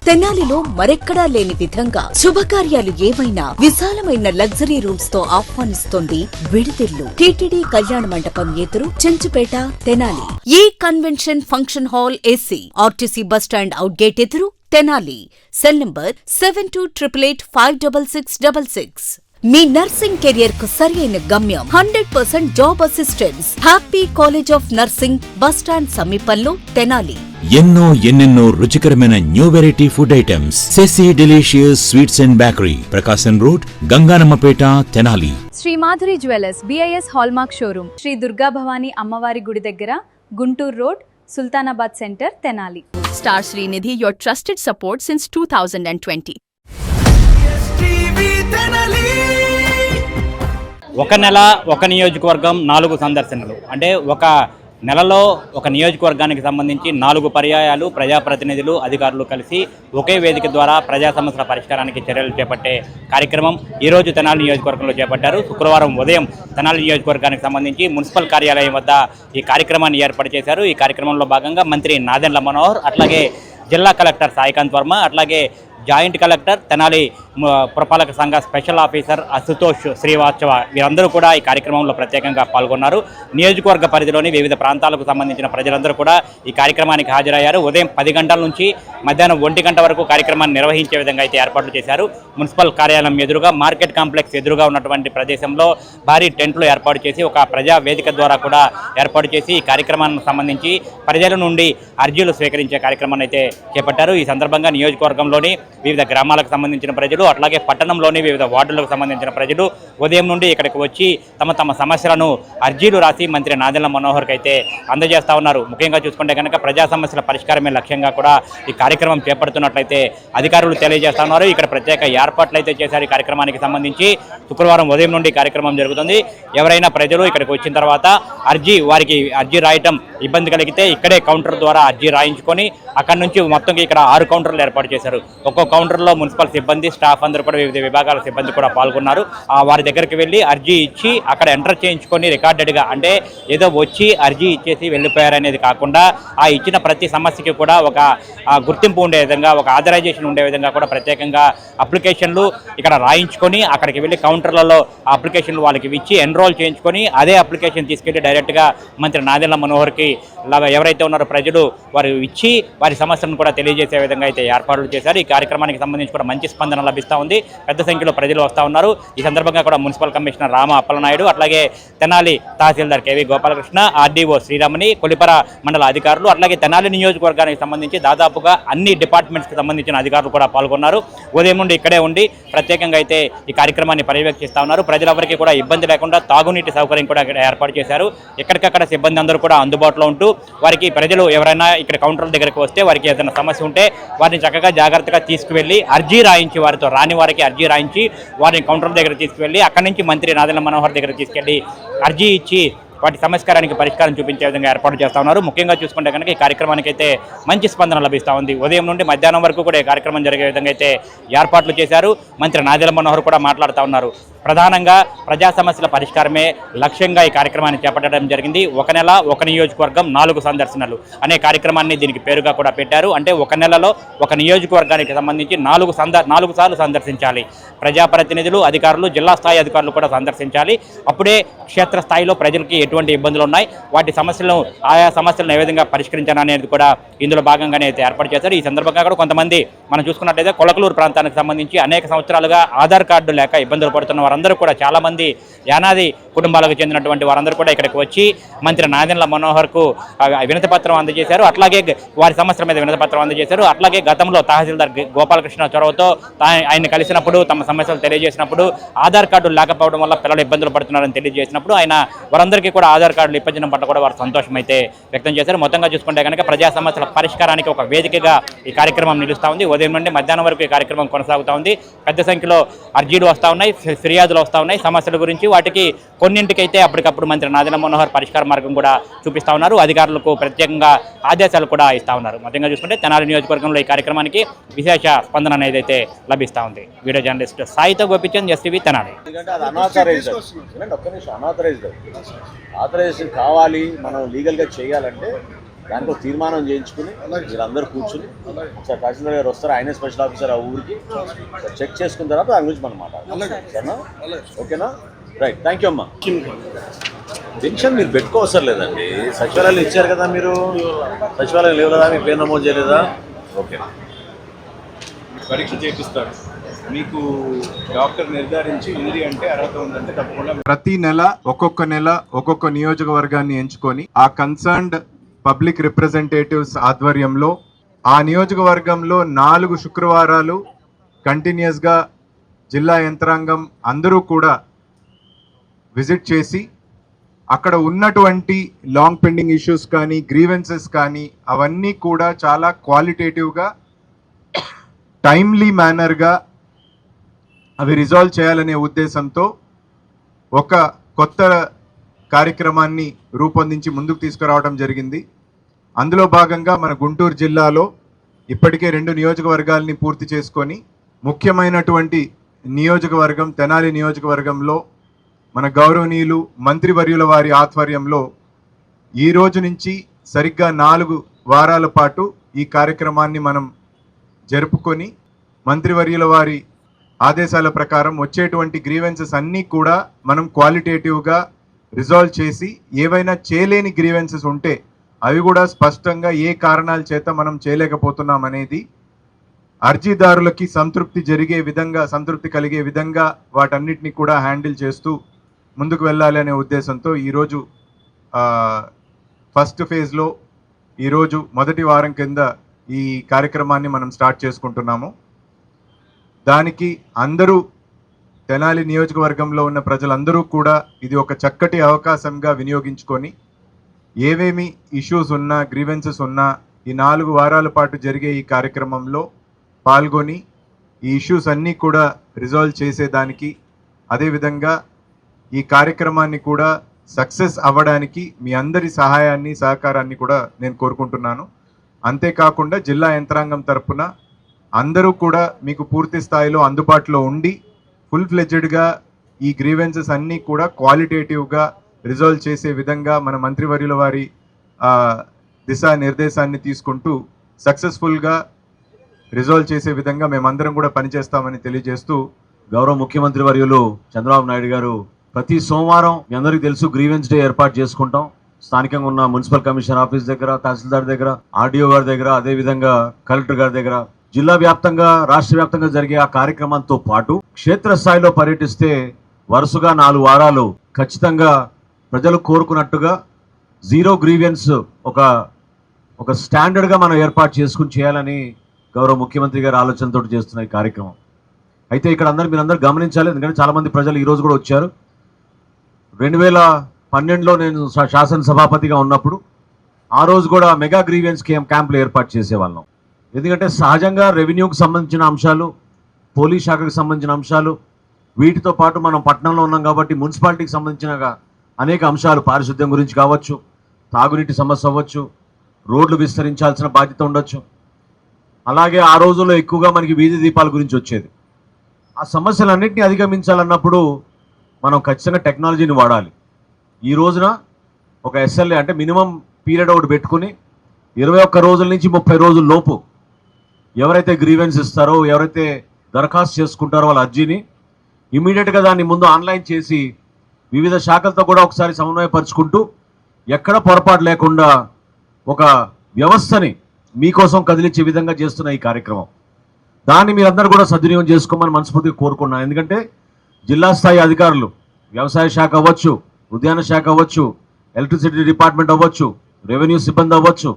తెనాలిలో మరెక్కడా లేని విధంగా శుభకార్యాలు ఏవైనా విశాలమైన లగ్జరీ రూమ్స్ తో ఆహ్వానిస్తోంది విడిదిల్లు. టీటీడీ కళ్యాణ మండపం ఎదురు, చెంచుపేట, తెనాలి. ఈ convention function hall AC, RTC bus stand out gate ఎదురు, తెనాలి. Cell number 7288566666. మీ నర్సింగ్ కెరియర్ కు సరైన గమ్యం 100% job assistance. Happy college of nursing, bus stand సమీపంలో, తెనాలి. ఎన్నెన్నో రుచికరమైన న్యూ వెరైటీ ఫుడ్ ఐటమ్స్. సెసి delicious sweets and bakery, Prakasam road, Gangaanammapeta, Tenali. Sri Madhuri jewellers, BIS hallmark showroom, Sri Durga Bhavani అమ్మవారి గుడి దగ్గర, Guntur road, Sultanabad centre, Tenali. Star Srinidhi, your trusted support since 2020. ఒక నెల ఒక నియోజకవర్గం 4 సందర్శనలు అంటే ఒక నెలలో ఒక నియోజకవర్గానికి సంబంధించి 4 పర్యాయాలు ప్రజాప్రతినిధులు, అధికారులు కలిసి ఒకే వేదిక ద్వారా ప్రజా సమస్యల పరిష్కారానికి చర్యలు చేపట్టే కార్యక్రమం ఈరోజు తెనాలి నియోజకవర్గంలో చేపట్టారు. శుక్రవారం ఉదయం తెనాలి నియోజకవర్గానికి సంబంధించి మున్సిపల్ కార్యాలయం వద్ద ఈ కార్యక్రమాన్ని ఏర్పాటు చేశారు. ఈ కార్యక్రమంలో భాగంగా మంత్రి నాదెండ్ల మనోహర్, అట్లాగే జిల్లా కలెక్టర్ సాయికాంత్ వర్మ, అట్లాగే జాయింట్ కలెక్టర్, తెనాలి పురపాలక సంఘ స్పెషల్ ఆఫీసర్ అశుతోష్ శ్రీవాత్సవ వీరందరూ కూడా ఈ కార్యక్రమంలో ప్రత్యేకంగా పాల్గొన్నారు. నియోజకవర్గ పరిధిలోని వివిధ ప్రాంతాలకు సంబంధించిన ప్రజలందరూ కూడా ఈ కార్యక్రమానికి హాజరయ్యారు. ఉదయం 10 గంటల నుంచి మధ్యాహ్నం 1 గంట వరకు కార్యక్రమాన్ని నిర్వహించే విధంగా అయితే ఏర్పాట్లు చేశారు. మున్సిపల్ కార్యాలయం ఎదురుగా, మార్కెట్ కాంప్లెక్స్ ఎదురుగా ఉన్నటువంటి ప్రదేశంలో భారీ టెంట్లు ఏర్పాటు చేసి ఒక ప్రజా వేదిక ద్వారా కూడా ఏర్పాటు చేసి ఈ కార్యక్రమానికి సంబంధించి ప్రజల నుండి అర్జీలు స్వీకరించే కార్యక్రమాన్ని అయితే చేపట్టారు. ఈ సందర్భంగా నియోజకవర్గంలోని వివిధ గ్రామాలకు సంబంధించిన ప్రజలు, అట్లాగే పట్టణంలోని వివిధ వార్డులకు సంబంధించిన ప్రజలు ఉదయం నుండి ఇక్కడికి వచ్చి తమ సమస్యలను అర్జీలు రాసి మంత్రి నాదెండ్ల మనోహర్కి అయితే అందజేస్తా ఉన్నారు. ముఖ్యంగా చూసుకుంటే కనుక ప్రజా సమస్యల పరిష్కారమే లక్ష్యంగా కూడా ఈ కార్యక్రమం చేపడుతున్నట్లయితే అధికారులు తెలియజేస్తా ఉన్నారు. ఇక్కడ ప్రత్యేక ఏర్పాట్లు అయితే చేశారు. ఈ కార్యక్రమానికి సంబంధించి శుక్రవారం ఉదయం నుండి కార్యక్రమం జరుగుతుంది. ఎవరైనా ప్రజలు ఇక్కడికి వచ్చిన తర్వాత వారికి అర్జీ రాయటం ఇబ్బంది కలిగితే ఇక్కడే కౌంటర్ ద్వారా అర్జీ రాయించుకొని అక్కడి నుంచి మొత్తం ఇక్కడ 6 కౌంటర్లు ఏర్పాటు చేశారు. ఒక్కో కౌంటర్లో మున్సిపల్ సిబ్బంది, స్టాఫ్ అందరూ కూడా వివిధ విభాగాల సిబ్బంది కూడా పాల్గొన్నారు. వారి దగ్గరికి వెళ్ళి అర్జీ ఇచ్చి అక్కడ ఎంటర్ చేయించుకొని రికార్డెడ్గా, అంటే ఏదో వచ్చి అర్జీ ఇచ్చేసి వెళ్ళిపోయారనేది కాకుండా ఆ ఇచ్చిన ప్రతి సమస్యకి కూడా ఒక గుర్తింపు ఉండే విధంగా, ఒక ఆథరైజేషన్ ఉండే విధంగా కూడా ప్రత్యేకంగా అప్లికేషన్లు ఇక్కడ రాయించుకొని అక్కడికి వెళ్ళి కౌంటర్లలో అప్లికేషన్లు వాళ్ళకి ఇచ్చి ఎన్రోల్ చేయించుకొని అదే అప్లికేషన్ తీసుకెళ్లి డైరెక్ట్గా మంత్రి నాదెండ్ల మనోహర్కి ఎవరైతే ఉన్నారో ప్రజలు వారు ఇచ్చి వారి సమస్యలను కూడా తెలియజేసే విధంగా అయితే ఏర్పాట్లు చేశారు. ఈ కార్యక్రమానికి సంబంధించి కూడా మంచి స్పందన లభిస్తూ ఉంది. పెద్ద సంఖ్యలో ప్రజలు వస్తూ ఉన్నారు. ఈ సందర్భంగా కూడా మున్సిపల్ కమిషనర్ రామ అప్పలనాయుడు, అట్లాగే తెనాలి తహసీల్దార్ KV గోపాలకృష్ణ, RDO శ్రీరామణి, కొలిపర మండల అధికారులు, అట్లాగే తెనాలి నియోజకవర్గానికి సంబంధించి దాదాపుగా అన్ని డిపార్ట్మెంట్స్కి సంబంధించిన అధికారులు కూడా పాల్గొన్నారు. ఉదయం నుండి ఇక్కడే ఉండి ప్రత్యేకంగా అయితే ఈ కార్యక్రమాన్ని పర్యవేక్షిస్తూ ఉన్నారు. ప్రజలెవరికి కూడా ఇబ్బంది లేకుండా తాగునీటి సౌకర్యం కూడా ఇక్కడ ఏర్పాటు చేశారు. ఎక్కడికక్కడ సిబ్బంది అందరూ కూడా అందుబాటులో ఉంటూ వారికి ప్రజలు ఎవరైనా ఇక్కడ కౌంటర్ల దగ్గరికి వస్తే వారికి ఏదైనా సమస్య ఉంటే వారిని చక్కగా జాగ్రత్తగా తీసుకువెళ్ళి అర్జీ రాయించి, వారితో రాని వారికి అర్జీ రాయించి వారిని కౌంటర్ దగ్గర తీసుకువెళ్ళి అక్కడి నుంచి మంత్రి నాదెండ్ల మనోహర్ దగ్గర తీసుకెళ్ళి అర్జీ ఇచ్చి వాటి సమస్కారానికి పరిష్కారం చూపించే విధంగా ఏర్పాటు చేస్తూ ఉన్నారు. ముఖ్యంగా చూసుకుంటే కనుక ఈ కార్యక్రమానికి అయితే మంచి స్పందన లభిస్తూ ఉంది. ఉదయం నుండి మధ్యాహ్నం వరకు కూడా ఈ కార్యక్రమం జరిగే విధంగా అయితే ఏర్పాట్లు చేశారు. మంత్రి నాదెండ్ల మనోహర్ కూడా మాట్లాడుతూ ఉన్నారు. ప్రధానంగా ప్రజా సమస్యల పరిష్కారమే లక్ష్యంగా ఈ కార్యక్రమాన్ని చేపట్టడం జరిగింది. ఒక నెల ఒక నియోజకవర్గం 4 సందర్శనలు అనే కార్యక్రమాన్ని దీనికి పేరుగా కూడా పెట్టారు. అంటే ఒక నెలలో ఒక నియోజకవర్గానికి సంబంధించి 4 సార్లు సందర్శించాలి. ప్రజాప్రతినిధులు, అధికారులు, జిల్లా స్థాయి అధికారులు కూడా సందర్శించాలి. అప్పుడే క్షేత్రస్థాయిలో ప్రజలకి ఎటువంటి ఇబ్బందులు ఉన్నాయి, వాటి సమస్యలను, ఆయా సమస్యలను ఏ విధంగా పరిష్కరించాలనేది కూడా ఇందులో భాగంగానే అయితే ఏర్పాటు చేశారు. ఈ సందర్భంగా కూడా కొంతమంది మనం చూసుకున్నట్లయితే కొలకలూరు ప్రాంతానికి సంబంధించి అనేక సంవత్సరాలుగా ఆధార్ కార్డు లేక ఇబ్బందులు పడుతున్న వారందరూ కూడా, చాలామంది యానాది కుటుంబాలకు చెందినటువంటి వారందరూ కూడా ఇక్కడికి వచ్చి మంత్రి నాదెండ్ల మనోహర్కు వినతిపత్రం అందజేశారు. అట్లాగే వారి సమస్యల మీద వినతిపత్రం అందజేశారు. అట్లాగే గతంలో తహసీల్దార్ గోపాలకృష్ణ చొరవతో ఆయన కలిసినప్పుడు తమ సమస్యలు తెలియజేసినప్పుడు ఆధార్ కార్డులు లేకపోవడం వల్ల పిల్లలు ఇబ్బందులు పడుతున్నారని తెలియజేసినప్పుడు ఆయన వారందరికీ కూడా ఆధార్ కార్డులు ఇప్పించడం పట్ల కూడా వారు సంతోషం అయితే వ్యక్తం చేశారు. మొత్తంగా చూసుకుంటే కనుక ప్రజా సమస్యల పరిష్కారానికి ఒక వేదికగా ఈ కార్యక్రమం నిలుస్తూ ఉంది. ఉదయం నుండి మధ్యాహ్నం వరకు ఈ కార్యక్రమం కొనసాగుతూ ఉంది. పెద్ద సంఖ్యలో అర్జీలు వస్తూ ఉన్నాయి, ఫిర్యాదులు వస్తూ ఉన్నాయి సమస్యల గురించి. వాటికి కొన్నింటికైతే అప్పటికప్పుడు మంత్రి నాదెండ్ల మనోహర్ పరిష్కార మార్గం కూడా చూపిస్తూ ఉన్నారు. అధికారులకు ప్రత్యేకంగా ఆదేశాలు కూడా ఇస్తూ ఉన్నారు. మొత్తంగా చూసుకుంటే తెనాలి నియోజకవర్గంలో ఈ కార్యక్రమానికి విశేష స్పందన అనేది అయితే లభిస్తూ ఉంది. వీడియో జర్నలిస్ట్ సాయితో గోపిచంద్, STV తెనాలి. ఆథరైజ్డ్ కావాలి, మనం లీగల్గా చేయాలంటే దానికి ఒక తీర్మానం చేయించుకుని మీరందరూ కూర్చుని ఒకసారి తహసీల్దార్ గారు వస్తారు, ఆయనే స్పెషల్ ఆఫీసర్ ఆ ఊరికి చెక్ చేసుకున్న తర్వాత దాని గురించి మనం మాట్లాడాలి. సరేనా? ఓకేనా? రైట్, థ్యాంక్ యూ అమ్మా. పెన్షన్ మీరు పెట్టుకోవసరం లేదండి, సచివాలయాలు ఇచ్చారు కదా, మీరు సచివాలయం లేవు కదా, మీ పేరు నమోదు చేయలేదా? ఓకే, పరీక్ష చేపిస్తారు, మీకు డాక్టర్ నిర్ధారించి ఉంది అంటే అర్హత ఉందంటే తప్పకుండా ప్రతి నెల ఒక్కొక్క నియోజకవర్గాన్ని ఎంచుకొని ఆ కన్సర్న్డ్ పబ్లిక్ రిప్రజెంటేటివ్స్ ఆధ్వర్యంలో ఆ నియోజకవర్గంలో 4 శుక్రవారాలు కంటిన్యూస్గా జిల్లా యంత్రాంగం అందరూ కూడా విజిట్ చేసి అక్కడ ఉన్నటువంటి లాంగ్ పెండింగ్ ఇష్యూస్ కానీ గ్రీవెన్సెస్ కానీ అవన్నీ కూడా చాలా క్వాలిటేటివ్గా టైమ్లీ మేనర్గా అవి రిజాల్వ్ చేయాలనే ఉద్దేశంతో ఒక కొత్త కార్యక్రమాన్ని రూపొందించి ముందుకు తీసుకురావడం జరిగింది. అందులో భాగంగా మన గుంటూరు జిల్లాలో ఇప్పటికే 2 నియోజకవర్గాల్ని పూర్తి చేసుకొని ముఖ్యమైనటువంటి నియోజకవర్గం తెనాలి నియోజకవర్గంలో మన గౌరవనీయులు మంత్రివర్యుల వారి ఆధ్వర్యంలో ఈ రోజు నుంచి సరిగ్గా 4 వారాల పాటు ఈ కార్యక్రమాన్ని మనం జరుపుకొని మంత్రివర్యుల వారి ఆదేశాల ప్రకారం వచ్చేటువంటి గ్రీవెన్సెస్ అన్నీ కూడా మనం క్వాలిటేటివ్గా రిజాల్వ్ చేసి ఏవైనా చేయలేని గ్రీవెన్సెస్ ఉంటే అవి కూడా స్పష్టంగా ఏ కారణాల చేత మనం చేయలేకపోతున్నాం అనేది అర్జీదారులకి సంతృప్తి కలిగే విధంగా వాటన్నిటిని కూడా హ్యాండిల్ చేస్తూ ముందుకు వెళ్ళాలి అనే ఉద్దేశంతో ఈరోజు ఫస్ట్ ఫేజ్లో ఈరోజు మొదటి వారం కింద ఈ కార్యక్రమాన్ని మనం స్టార్ట్ చేసుకుంటున్నాము. దానికి అందరూ తెనాలి నియోజకవర్గంలో ఉన్న ప్రజలందరూ కూడా ఇది ఒక చక్కటి అవకాశంగా వినియోగించుకొని ఏవేమి ఇష్యూస్ ఉన్నా గ్రీవెన్సెస్ ఉన్నా ఈ 4 వారాల పాటు జరిగే ఈ కార్యక్రమంలో పాల్గొని ఈ ఇష్యూస్ అన్నీ కూడా రిజాల్వ్ చేసేదానికి అదేవిధంగా ఈ కార్యక్రమాన్ని కూడా సక్సెస్ అవ్వడానికి మీ అందరి సహాయాన్ని సహకారాన్ని కూడా నేను కోరుకుంటున్నాను. అంతేకాకుండా జిల్లా యంత్రాంగం తరపున అందరూ కూడా మీకు పూర్తి స్థాయిలో అందుబాటులో ఉండి ఫుల్ ఫ్లెడ్జెడ్గా ఈ గ్రీవెన్సెస్ అన్నీ కూడా క్వాలిటేటివ్గా రిజాల్వ్ చేసే విధంగా మన మంత్రివర్యుల వారి దిశానిర్దేశాన్ని తీసుకుంటూ సక్సెస్ఫుల్గా రిజాల్వ్ చేసే విధంగా మేమందరం కూడా పనిచేస్తామని తెలియజేస్తూ గౌరవ ముఖ్యమంత్రి వర్యులు చంద్రబాబు నాయుడు గారు ప్రతి సోమవారం మీ అందరికీ తెలుసు గ్రీవెన్స్ డే ఏర్పాటు చేసుకుంటాం. స్థానికంగా ఉన్న మున్సిపల్ కమిషనర్ ఆఫీస్ దగ్గర, తహసీల్దార్ దగ్గర, ఆర్డీఓ గారి దగ్గర, అదేవిధంగా కలెక్టర్ గారి దగ్గర జిల్లా వ్యాప్తంగా రాష్ట్ర వ్యాప్తంగా జరిగే ఆ కార్యక్రమంతో పాటు క్షేత్రస్థాయిలో పర్యటిస్తే వరుసగా 4 వారాలు ఖచ్చితంగా ప్రజలు కోరుకున్నట్టుగా జీరో గ్రీవెన్స్ ఒక స్టాండర్డ్గా మనం ఏర్పాటు చేసుకుని చేయాలని గౌరవ ముఖ్యమంత్రి గారి ఆలోచనతో చేస్తున్న ఈ కార్యక్రమం. అయితే ఇక్కడ మీరందరూ గమనించాలి, ఎందుకంటే చాలామంది ప్రజలు ఈరోజు కూడా వచ్చారు. 2012లో నేను శాసనసభాపతిగా ఉన్నప్పుడు ఆ రోజు కూడా మెగా గ్రీవెన్స్ క్యాంపులు ఏర్పాటు చేసేవాళ్ళం. ఎందుకంటే సహజంగా రెవెన్యూకి సంబంధించిన అంశాలు, పోలీస్ శాఖకు సంబంధించిన అంశాలు, వీటితో పాటు మనం పట్టణంలో ఉన్నాం కాబట్టి మున్సిపాలిటీకి సంబంధించిన అనేక అంశాలు, పారిశుద్ధ్యం గురించి కావచ్చు, తాగునీటి సమస్య అవ్వచ్చు, రోడ్లు విస్తరించాల్సిన బాధ్యత ఉండొచ్చు. అలాగే ఆ రోజుల్లో ఎక్కువగా మనకి వీధి దీపాల గురించి వచ్చేది. ఆ సమస్యలన్నింటినీ అధిగమించాలన్నప్పుడు మనం ఖచ్చితంగా టెక్నాలజీని వాడాలి. ఈ రోజున ఒక ఎస్ఎల్ఏ అంటే మినిమం పీరియడ్ ఒకటి పెట్టుకుని 21 రోజుల నుంచి 30 రోజుల లోపు ఎవరైతే గ్రీవెన్స్ ఇస్తారో, ఎవరైతే దరఖాస్తు చేసుకుంటారో వాళ్ళ అర్జీని ఇమీడియట్గా దాన్ని ముందు ఆన్లైన్ చేసి వివిధ శాఖలతో కూడా ఒకసారి సమన్వయపరుచుకుంటూ ఎక్కడ పొరపాటు లేకుండా ఒక వ్యవస్థని మీకోసం కదిలించే విధంగా చేస్తున్న ఈ కార్యక్రమం. దాన్ని మీరందరూ కూడా సద్వినియోగం చేసుకోమని మనస్ఫూర్తిగా కోరుకున్నాను. ఎందుకంటే జిల్లా స్థాయి అధికారులు, వ్యవసాయ శాఖ అవ్వచ్చు, ఉద్యాన శాఖ అవ్వచ్చు, ఎలక్ట్రిసిటీ డిపార్ట్మెంట్ అవ్వచ్చు, రెవెన్యూ సిబ్బంది అవ్వచ్చు,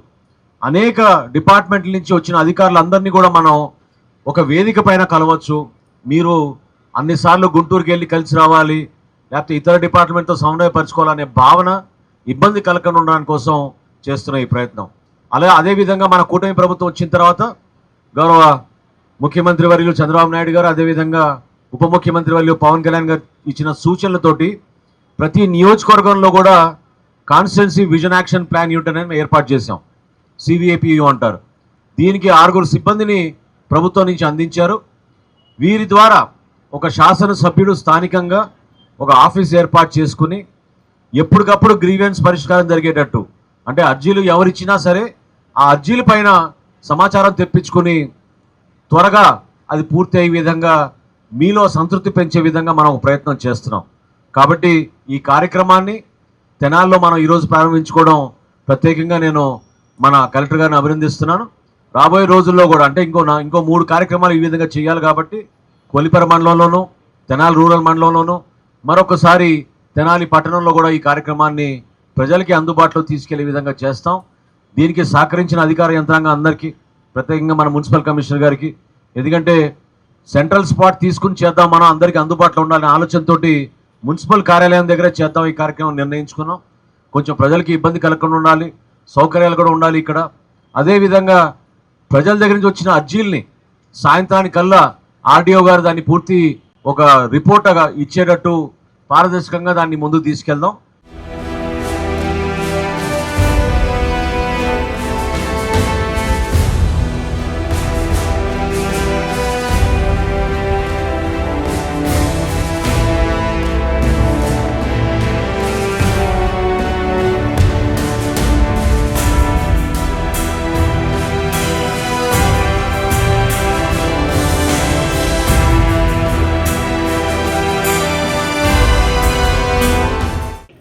అనేక డిపార్ట్మెంట్ల నుంచి వచ్చిన అధికారులందరినీ కూడా మనం ఒక వేదిక పైన కలవచ్చు. మీరు అన్నిసార్లు గుంటూరుకి వెళ్ళి కలిసి రావాలి, లేకపోతే ఇతర డిపార్ట్మెంట్తో సమన్వయపరచుకోవాలనే భావన ఇబ్బంది కలగకుండా ఉండడానికి కోసం చేస్తున్న ఈ ప్రయత్నం. అదేవిధంగా మన కూటమి ప్రభుత్వం వచ్చిన తర్వాత గౌరవ ముఖ్యమంత్రి వర్యులు చంద్రబాబు నాయుడు గారు, అదేవిధంగా ఉప ముఖ్యమంత్రి వర్యులు పవన్ కళ్యాణ్ గారు ఇచ్చిన సూచనలతోటి ప్రతి నియోజకవర్గంలో కూడా constituency vision action plan unit అనేది ఏర్పాటు చేశాం. CVAPU అంటారు. దీనికి 6 సిబ్బందిని ప్రభుత్వం నుంచి అందించారు. వీరి ద్వారా ఒక శాసనసభ్యుడు స్థానికంగా ఒక ఆఫీస్ ఏర్పాటు చేసుకుని ఎప్పటికప్పుడు గ్రీవెన్స్ పరిష్కారం జరిగేటట్టు అంటే అర్జీలు ఎవరిచ్చినా సరే ఆ అర్జీల పైన సమాచారం తెప్పించుకొని త్వరగా అది పూర్తి అయ్యే విధంగా మీలో సంతృప్తి పెంచే విధంగా మనం ప్రయత్నం చేస్తున్నాం. కాబట్టి ఈ కార్యక్రమాన్ని తెనాల్లో మనం ఈరోజు ప్రారంభించుకోవడం ప్రత్యేకంగా నేను మన కలెక్టర్ గారిని అభినందిస్తున్నాను. రాబోయే రోజుల్లో కూడా అంటే ఇంకో 3 కార్యక్రమాలు ఈ విధంగా చేయాలి. కాబట్టి కొలిపర మండలంలోనూ తెనాలి రూరల్ మండలంలోనూ మరొకసారి తెనాలి పట్టణంలో కూడా ఈ కార్యక్రమాన్ని ప్రజలకి అందుబాటులో తీసుకెళ్లే విధంగా చేస్తాం. దీనికి సహకరించిన అధికార యంత్రాంగం అందరికీ, ప్రత్యేకంగా మన మున్సిపల్ కమిషనర్ గారికి, ఎందుకంటే సెంట్రల్ స్పాట్ తీసుకుని చేద్దాం, మనం అందరికీ అందుబాటులో ఉండాలనే ఆలోచనతోటి మున్సిపల్ కార్యాలయం దగ్గర చేద్దాం ఈ కార్యక్రమం నిర్ణయించుకున్నాం. కొంచెం ప్రజలకి ఇబ్బంది కలగకుండా ఉండాలి, సౌకర్యాలు కూడా ఉండాలి ఇక్కడ. అదేవిధంగా ప్రజల దగ్గర నుంచి వచ్చిన అర్జీల్ని సాయంత్రానికల్లా ఆర్డీఓ గారు దాన్ని పూర్తి ఒక రిపోర్ట్గా ఇచ్చేటట్టు పారదర్శకంగా దాన్ని ముందుకు తీసుకెళ్దాం.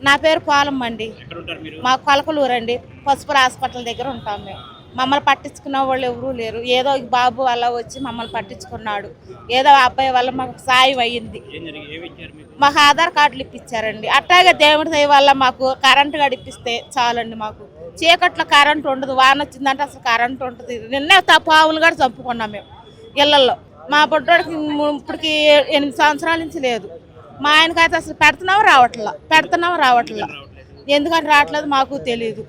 నా పేరు పాలమ్మ అండి. మా కొలకలూరు అండి. పసుపుర హాస్పిటల్ దగ్గర ఉంటాం మేము. మమ్మల్ని పట్టించుకున్న వాళ్ళు ఎవరూ లేరు. ఏదో బాబు వల్ల వచ్చి మమ్మల్ని పట్టించుకున్నాడు. ఏదో అబ్బాయి వల్ల మాకు సాయం అయ్యింది. మాకు ఆధార్ కార్డులు ఇప్పించారండి. అట్లాగే దేవుడి దయ వల్ల మాకు కరెంటు గడిపిస్తే చాలండి. మాకు చీకట్లో కరెంటు ఉండదు, వాన వచ్చిందంటే అసలు కరెంటు ఉంటుంది. నిన్నే పావులు కూడా చంపుకున్నాం మేము ఇళ్లలో. మా బుడ్డోడికి ఇప్పటికి 8 సంవత్సరాల నుంచి లేదు. మా ఆయనకైతే అసలు పెడుతున్నాం రావట్లా. ఎందుకంటే రావట్లేదు మాకు తెలియదు.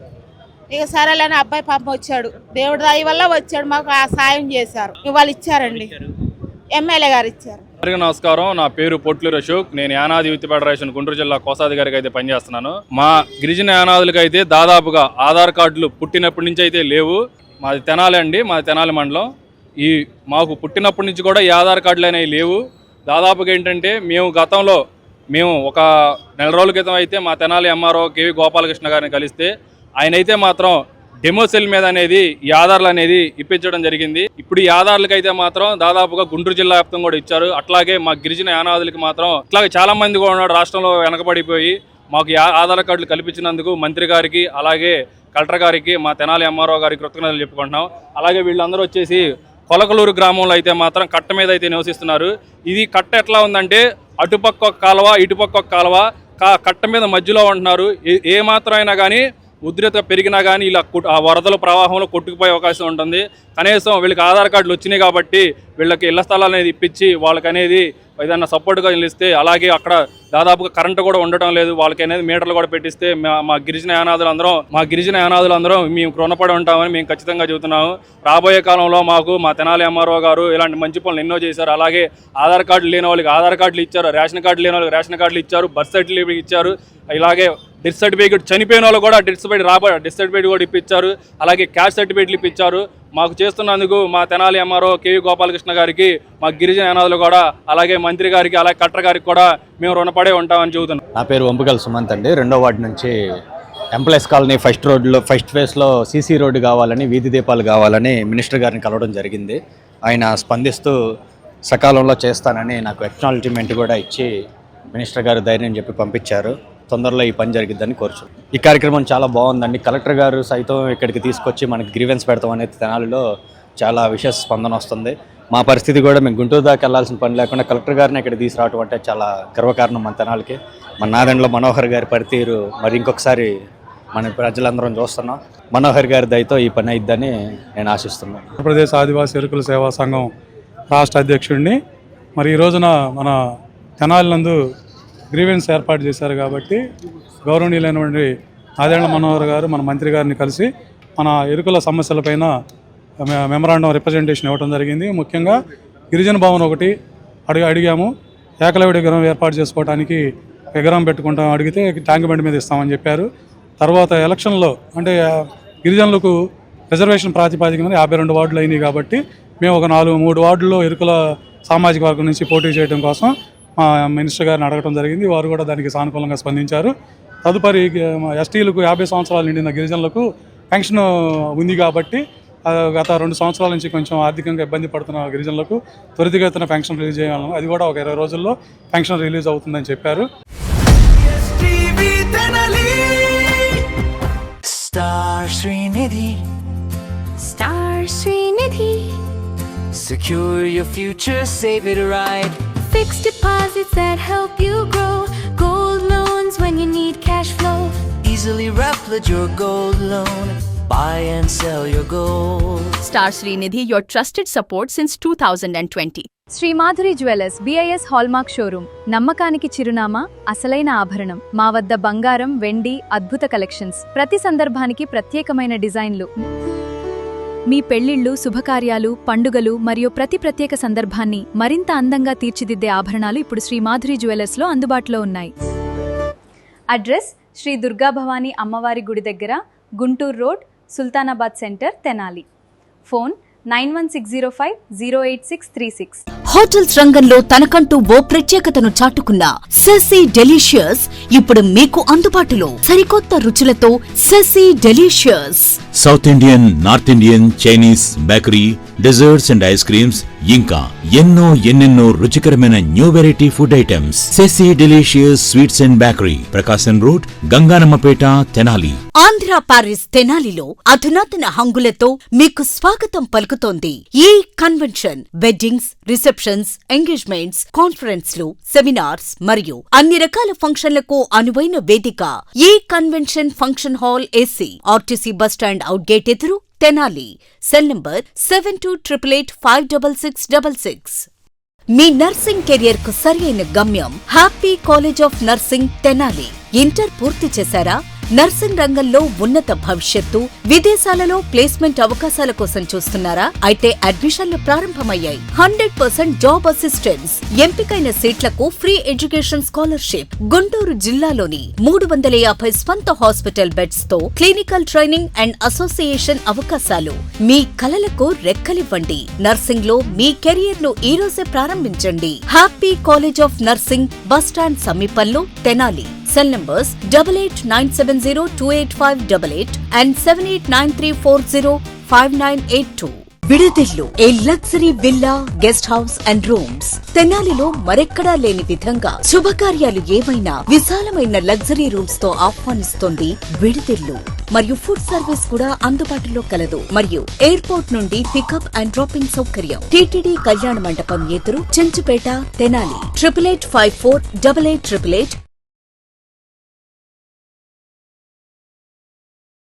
ఇక సరేలేని అబ్బాయి పాపం వచ్చాడు, దేవుడి దయ వల్ల వచ్చాడు, మాకు ఆ సాయం చేశారు. ఇవాళ ఇచ్చారండి, ఎమ్మెల్యే గారు ఇచ్చారు. నమస్కారం, నా పేరు పొట్లూరు అశోక్. నేను యానాది యూత్ ఫెడరేషన్ గుంటూరు జిల్లా కోశాధికారికి అయితే పనిచేస్తున్నాను. మా గిరిజన యానాదులకి అయితే దాదాపుగా ఆధార్ కార్డులు పుట్టినప్పటి నుంచి అయితే లేవు. మాది తెనాలి అండి, మాది తెనాలి మండలం. మాకు పుట్టినప్పటి నుంచి కూడా ఈ ఆధార్ కార్డులు అనేవి లేవు. దాదాపుగా ఏంటంటే మేము ఒక 4 రోజుల క్రితం అయితే మా తెనాలి ఎంఆర్ఓ కేవి గోపాలకృష్ణ గారిని కలిస్తే ఆయన అయితే మాత్రం డెమో సెల్ మీద అనేది ఈ ఆధార్లు అనేది ఇప్పించడం జరిగింది. ఇప్పుడు ఈ ఆధార్లకు అయితే మాత్రం దాదాపుగా గుంటూరు జిల్లా వ్యాప్తం కూడా ఇచ్చారు. అట్లాగే మా గిరిజన యానాదులకి మాత్రం ఇట్లాగే చాలా మంది కూడా ఉన్నాడు రాష్ట్రంలో వెనకబడిపోయి. మాకు ఆధార్ కార్డులు కల్పించినందుకు మంత్రి గారికి, అలాగే కలెక్టర్ గారికి, మా తెనాలి ఎంఆర్ఓ గారికి కృతజ్ఞతలు చెప్పుకుంటున్నాం. అలాగే వీళ్ళందరూ వచ్చేసి కొలకలూరు గ్రామంలో అయితే మాత్రం కట్ట మీద అయితే నివసిస్తున్నారు. ఇది కట్ట ఎట్లా ఉందంటే అటుపక్క ఒక కాలువ, ఇటుపక్క ఒక కాలువ, కట్ట మీద మధ్యలో ఉంటున్నారు. ఏ మాత్రం అయినా కానీ ఉధృత పెరిగినా కానీ ఇలా ఆ వరదల ప్రవాహంలో కొట్టుకుపోయే అవకాశం ఉంటుంది. కనీసం వీళ్ళకి ఆధార్ కార్డులు వచ్చినాయి కాబట్టి వీళ్ళకి ఇళ్ల స్థలాలు అనేది ఇప్పించి వాళ్ళకి అనేది ఏదైనా సపోర్ట్గా నిలిస్తే, అలాగే అక్కడ దాదాపుగా కరెంటు కూడా ఉండటం లేదు, వాళ్ళకి అనేది మీటర్లు కూడా పెట్టిస్తే మా గిరిజన యానాదులు అందరం మేము రుణపడి ఉంటామని మేము ఖచ్చితంగా చెబుతున్నాము. రాబోయే కాలంలో మా తెనాలి ఎంఆర్ఓ గారు ఇలాంటి మంచి పనులు ఎన్నో చేశారు. అలాగే ఆధార్ కార్డులు లేని వాళ్ళకి ఆధార్ కార్డులు ఇచ్చారు, రేషన్ కార్డు లేని వాళ్ళకి రేషన్ కార్డులు ఇచ్చారు, బర్త్ సర్టిఫికేట్ ఇచ్చారు, ఇలాగే డెత్ సర్టిఫికేట్ చనిపోయిన వాళ్ళు కూడా డెత్ సర్టిఫికేట్ కూడా ఇప్పించారు, అలాగే క్యాష్ సర్టిఫికేట్లు ఇప్పించారు. మాకు చేస్తున్నందుకు మా తెనాలి ఎంఆర్ఓ కేవి గోపాలకృష్ణ గారికి, మా గిరిజన యానాదులు కూడా, అలాగే మంత్రి గారికి, అలాగే కలెక్టర్ గారికి కూడా మేము రుణపడే ఉంటామని చెబుతున్నాం. నా పేరు వంపుగల సుమంత్ అండి. 2వ వార్డు నుంచి ఎంప్లాయీస్ కాలనీ ఫస్ట్ ఫేజ్లో సీసీ రోడ్డు కావాలని, వీధి దీపాలు కావాలని మినిస్టర్ గారిని కలవడం జరిగింది. ఆయన స్పందిస్తూ సకాలంలో చేస్తానని నాకు ఎక్నాలజ్మెంట్ కూడా ఇచ్చి మినిస్టర్ గారు ధైర్యం చెప్పి పంపించారు. తొందరలో ఈ పని జరిగిద్దని కోరుచున్నాం. ఈ కార్యక్రమం చాలా బాగుందండి. కలెక్టర్ గారు సైతం ఇక్కడికి తీసుకొచ్చి మనకి గ్రీవెన్స్ పెడతాం అనేది తెనాలిలో చాలా విశేష స్పందన వస్తుంది. మా పరిస్థితి కూడా మేము గుంటూరు దాకా వెళ్లాల్సిన పని లేకుండా కలెక్టర్ గారిని ఇక్కడ తీసుకురావడం అంటే చాలా గర్వకారణం మన తెనాలికి. మన నాదెండ్ల మనోహర్ గారి పనితీరు మరి ఇంకొకసారి మన ప్రజలందరం చూస్తున్నాం. మనోహర్ గారి దయతో ఈ పని అయిద్దని నేను ఆశిస్తున్నాను. ఆంధ్రప్రదేశ్ ఆదివాసీ ఎరుకుల సేవా సంఘం రాష్ట్ర అధ్యక్షుడిని. మరి ఈ రోజున మన తెనాలి నందు గ్రీవెన్స్ ఏర్పాటు చేశారు కాబట్టి గౌరవనీయులైనటువంటి నాదెండ్ల మనోహర్ గారు మన మంత్రి గారిని కలిసి మన ఎరుకుల సమస్యలపైన మెమరాండం రిప్రజెంటేషన్ ఇవ్వడం జరిగింది. ముఖ్యంగా గిరిజన భవన్ ఒకటి అడిగాము. ఏకలవ్య విగ్రహం ఏర్పాటు చేసుకోవడానికి విగ్రహం పెట్టుకుంటాం అడిగితే ట్యాంక్ బండి మీద ఇస్తామని చెప్పారు. తర్వాత ఎలక్షన్లో అంటే గిరిజనులకు రిజర్వేషన్ ప్రాతిపదిక మీద 52 వార్డులు అయినాయి కాబట్టి మేము ఒక 3 వార్డుల్లో ఎరుకుల సామాజిక వర్గం నుంచి పోటీ చేయడం కోసం మా మినిస్టర్ గారిని అడగడం జరిగింది. వారు కూడా దానికి సానుకూలంగా స్పందించారు. తదుపరి ఎస్టీలకు 50 సంవత్సరాలు నిండిన గిరిజనులకు పెన్షన్ ఉంది కాబట్టి గత 2 సంవత్సరాల నుంచి కొంచెం ఆర్థికంగా ఇబ్బంది పడుతున్న గిరిజనులకు త్వరితగతిన పెన్షన్ రిలీజ్ చేయాలి. అది కూడా ఒక 20 రోజుల్లో పెన్షన్ రిలీజ్ అవుతుందని చెప్పారు. Star Srinidhi. Star Srinidhi. Secure your future, save it right. Fixed deposits that help you grow. Gold loans when you need cash flow. Easily replicate your gold loan. Buy and sell your gold. Star Srinidhi, your trusted support since 2020. Shri Madhuri jewellers BIS hallmark showroom. నమ్మకానికి చిరునామా, అసలైన ఆభరణం. మా వద్ద బంగారం, వెండి, అద్భుత collections. ప్రతి సందర్భానికి ప్రత్యేకమైన డిజైన్లు. మీ పెళ్లిళ్లు, శుభకార్యాలు, పండుగలు మరియు ప్రతి ప్రత్యేక సందర్భాన్ని మరింత అందంగా తీర్చిదిద్దే ఆభరణాలు ఇప్పుడు శ్రీ మాధురి జ్యువెలర్స్ లో అందుబాటులో ఉన్నాయి. అడ్రస్ శ్రీ దుర్గా భవానీ అమ్మవారి గుడి దగ్గర, Guntur road, Sultanabad centre, Tenali. Phone 9160508636. Hotels రంగంలో తనకంటూ ఓ ప్రత్యేకతను చాటుకున్న సెసీ డెలిషియస్ ఇప్పుడు మీకు అందుబాటులో. సరికొత్త రుచులతో సెసీ delicious. South Indian, North Indian, Chinese, bakery, desserts and ice creams, ఇంకా ఎన్నెన్నో రుచికరమైన న్యూ వెరైటీ ఫుడ్ ఐటమ్స్. సెసీ delicious sweets and bakery, Prakasam road, Gangaanammapeta, Tenali. Andhra Paris తెనాలిలో అధునాతన హంగులతో మీకు స్వాగతం పలుకుతోంది ఈ కన్వెన్షన్. వెడ్డింగ్స్, రిసెప్షన్స్, ఎంగేజ్మెంట్స్, కాన్ఫరెన్స్లు, సెమినార్స్ మరియు అన్ని రకాల ఫంక్షన్లకు అనువైన వేదిక. ఈ convention function hall AC, RTC bus stand out gate ఎదురు, తెనాలి. Cell number 7288856666. మీ నర్సింగ్ కెరియర్ కు సరైన గమ్యం happy college of nursing, Tenali. Inter పూర్తి చేశారా? నర్సింగ్ రంగంలో ఉన్నత భవిష్యత్తు, విదేశాలలో ప్లేస్మెంట్ అవకాశాల కోసం చూస్తున్నారా? అయితే అడ్మిషన్లు ప్రారంభమయ్యాయి. 100% జాబ్ అసిస్టెన్స్, ఎంపికైన సీట్లకు ఫ్రీ ఎడ్యుకేషన్ స్కాలర్షిప్. గుంటూరు జిల్లాలోని 350 స్వంత హాస్పిటల్ బెడ్స్ తో క్లినికల్ ట్రైనింగ్ అండ్ అసోసియేషన్ అవకాశాలు. మీ కలలకు రెక్కలివ్వండి. నర్సింగ్ లో మీ కెరియర్ ను ఈ రోజే ప్రారంభించండి. Happy college of nursing, bus stand సమీపంలో, తెనాలి. Cell numbers 8897028588 and 7893405982. విడుదిల్లు, a luxury villa, guest house and rooms. తెనాలిలో మరెక్కడా లేని విధంగా శుభకార్యాలు ఏవైనా విశాలమైన లగ్జరీ రూమ్స్ తో ఆహ్వానిస్తోంది విడుదిల్లు. మరియు ఫుడ్ సర్వీస్ కూడా అందుబాటులో కలదు. మరియు ఎయిర్పోర్ట్ నుండి పికప్ అండ్ డ్రాపింగ్ సౌకర్యం. TTD కళ్యాణ మండపం ఎదురు, చెంచుపేట, తెనాలి. 88548888